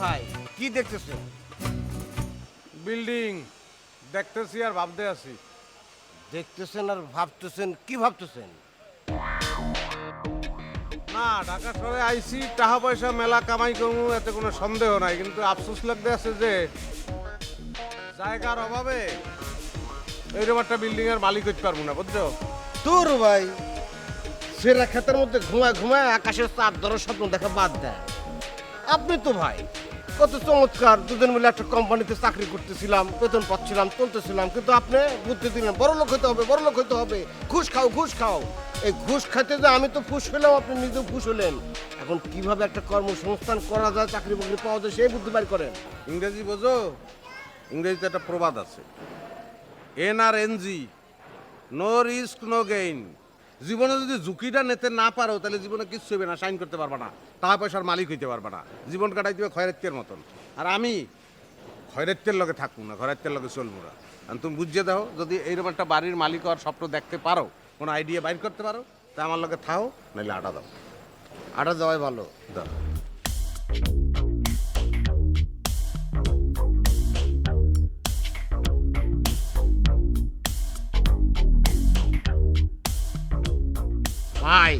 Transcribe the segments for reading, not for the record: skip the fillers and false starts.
ভাই কি দেখতেছেন? বিল্ডিং দেখতেছি আর ভাবতে আছি। দেখতেছেন আর ভাবতেছেন, কি ভাবতেছেন? না, ঢাকা শহরে আইছি, টাকা পয়সা মেলা কামাই করবো, এতে কোনো সন্দেহ নাই, কিন্তু আফসোস লাগতে আছে যে জায়গার অভাবে এইরকম একটা বিল্ডিং এর মালিক হইতে পারবো না, বুঝছো? তোর ভাই সেরা ক্ষেতের মধ্যে ঘুমায় ঘুমায় আকাশের চাঁদ ধরার স্বপ্ন দেখা বাদ দেয়। আপনি তো ভাই কত চমৎকার, দুজন মিলে একটা কোম্পানিতে চাকরি করতেছিলাম, বেতন পাচ্ছিলাম, চলতেছিলাম, কিন্তু আপনি বুদ্ধি দিলেন বড় লোক হইতে হবে, বড় লোক হইতে হবে, ঘুষ খাও ঘুষ খাও। এই ঘুষ খাইতে যে আমি তো ফুস হলাম, আপনি নিজেও ফুস হলেন। এখন কিভাবে একটা কর্মসংস্থান করা যায়, চাকরি বাকরি পাওয়া যায়, সেই বুদ্ধি বাইর করেন। ইংরেজি বোঝো? ইংরেজিতে একটা প্রবাদ আছে, NRNG, no risk no gain. জীবনে যদি ঝুঁকিটা নিতে না পারো তাহলে জীবনে কিচ্ছু হবে না, সাইন করতে পারবা না, টাকা পয়সার মালিক হইতে পারবা না, জীবন কাটাই দিবে খয়রাত্যের মতন। আর আমি খয়রাত্যের লগে থাকবো না, খয়রাত্যের লগে চলবো না। আর তুমি বুঝিয়ে দাও, যদি এইরকম একটা বাড়ির মালিক হওয়ার স্বপ্ন দেখতে পারো, কোনো আইডিয়া বাইর করতে পারো, তা আমার লগে থাও, নাহলে আটা দাও। আটা দেওয়াই ভালো। দাও। ভাই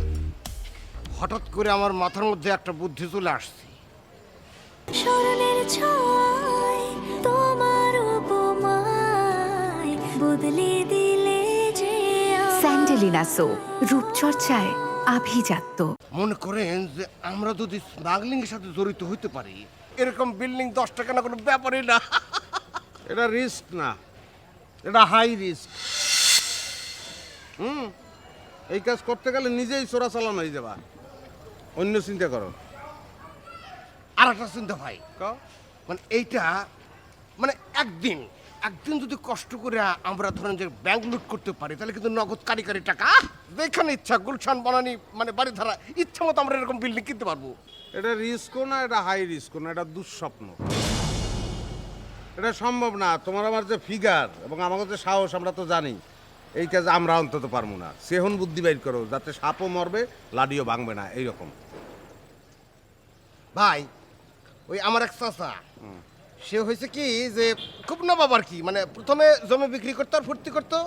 হঠাৎ করে আমার মাথার মধ্যে একটা বুদ্ধি চলে আসছে। স্মরণের ছয় তোমার উপমায় বদলে দিলে যে স্যান্ডেলিনা সো রূপচর্চায় আভিজাত্য। মনে করেন যে আমরা যদি স্মাগলিং এর সাথে জড়িত হইতে পারি, এরকম বিল্ডিং 10 টাকা না কোনো ব্যাপারই না। এটা রিস্ক না, এটা হাই রিস্ক। এই কাজ করতে গেলে নিজেই চোরাচালান হয়ে যাবা, অন্য চিন্তা করো। আর একটা চিন্তা ভাই, কও। মানে এইটা মানে একদিন একদিন যদি কষ্ট করে আমরা ধরেন যে ব্যাংক লুট করতে পারি, তাহলে কিন্তু নগদ কারি কারি টাকা যেখানে ইচ্ছা গুলশান বানানি মানে বাড়ি ধারা ইচ্ছা মতো আমরা এরকম বিল্ডিং কিনতে পারবো। এটা রিস্কও না, এটা হাই রিস্কও না, এটা দুঃস্বপ্ন। এটা সম্ভব না। তোমার আমার যে ফিগার এবং আমাকে যে সাহস, আমরা তো জানি এই কাজ আমরা অন্তত পারবো না। সেহন বুদ্ধি বাইর করো, যাতে সাপও মরবে লাডিও ভাঙবে না, এইরকম। ভাই ওই আমার এক চাচা, সে হয়েছে কি যে খুব নবাব আর কি, মানে প্রথমে জমি বিক্রি করতো আর ফুর্তি করতো,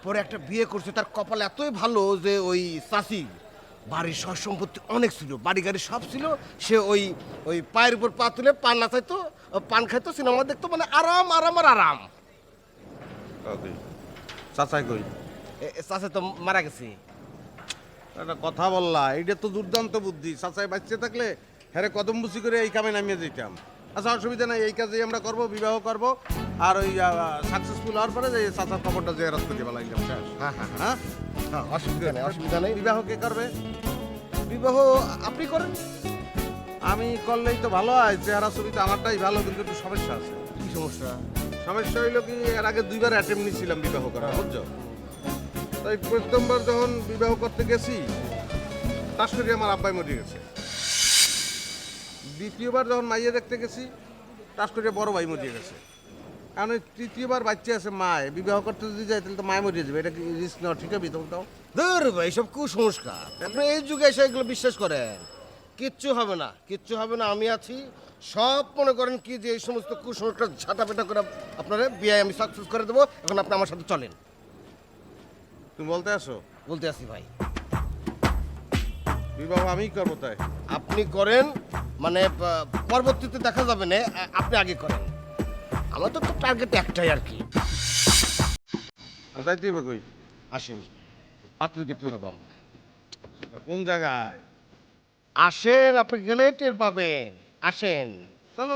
পরে একটা বিয়ে করছে। তার কপাল এতই ভালো যে ওই চাষি বাড়ির সব সম্পত্তি অনেক ছিল, বাড়ি গাড়ি সব ছিল। সে ওই ওই পায়ের উপর পা তুলে পান নাচাইতো, পান খাইতো, সিনেমা দেখতো, মানে আরাম আরাম আর আরাম। ওকে, চাচাই কই? চাষে তো মারা গেছে। একটা কথা বললা, এইটা তো দুর্দান্ত বুদ্ধি। চাচাই বাচ্চা থাকলে হ্যাঁ কদম বুঝি করে এই কামে নামিয়ে যেতাম। আচ্ছা, অসুবিধা নাই, এই কাজেই আমরা করব, বিবাহ করব। আর ওই সাকসেসফুল হওয়ার পরে যে চাচার খবরটা যে রাত করে বলা একদম শেষ। হ্যাঁ হ্যাঁ হ্যাঁ, হ্যাঁ, অসুবিধা নেই, অসুবিধা নেই। বিবাহ কে করবে? বিবাহ আপনি করেন। আমি করলেই তো ভালো হয়, চেহারা ছবিতে আমারটাই ভালো, কিন্তু একটু সমস্যা আছে। কি সমস্যা? সমস্যা হইলো কি, এর আগে 2বার অ্যাটেম্প নিয়েছিলাম বিবাহ করার, বুঝছো? তাই প্রথমবার যখন বিবাহ করতে গেছি, তাস করে আমার আব্বাই মরে গেছে। দ্বিতীয়বার যখন মাইয়া দেখতে গেছি, তাস করে বড় ভাই মরিয়ে গেছে। কারণ ওই তৃতীয়বার বাচ্চা আছে, মায় বিবাহ করতে যদি যায় তাহলে তো মায় মরিয়ে যাবে। এটা কি রিস্ক নেওয়া ঠিক হবে? তখন তাও ধুর ভাই, সব কুসংস্কার। আপনি এই যুগে এসে এগুলো বিশ্বাস করেন? কিচ্ছু হবে না, কিচ্ছু হবে না, আমি আছি। সব মনে করেন কি যে এই সমস্ত কুসংস্কার ঝাঁটাপেটা করে আপনারা বিয়ে আমি সাকসেস করে দেবো। এখন আপনি আমার সাথে চলেন। তুমি বলতে আসো বলতে আসি ভাই, বিবাহ আমিই করবো। তাই আপনি করেন, মানে পরবর্তীতে দেখা যাবে না, আপনি আগে করেন। আমার তো টার্গেট একটাই আর কি। তাই তুই কই? আসেন, আপনি দেখতে পাবেন। কোন জায়গায়? আসেন, আপনি গেলে টের পাবেন। আসেন। চলো।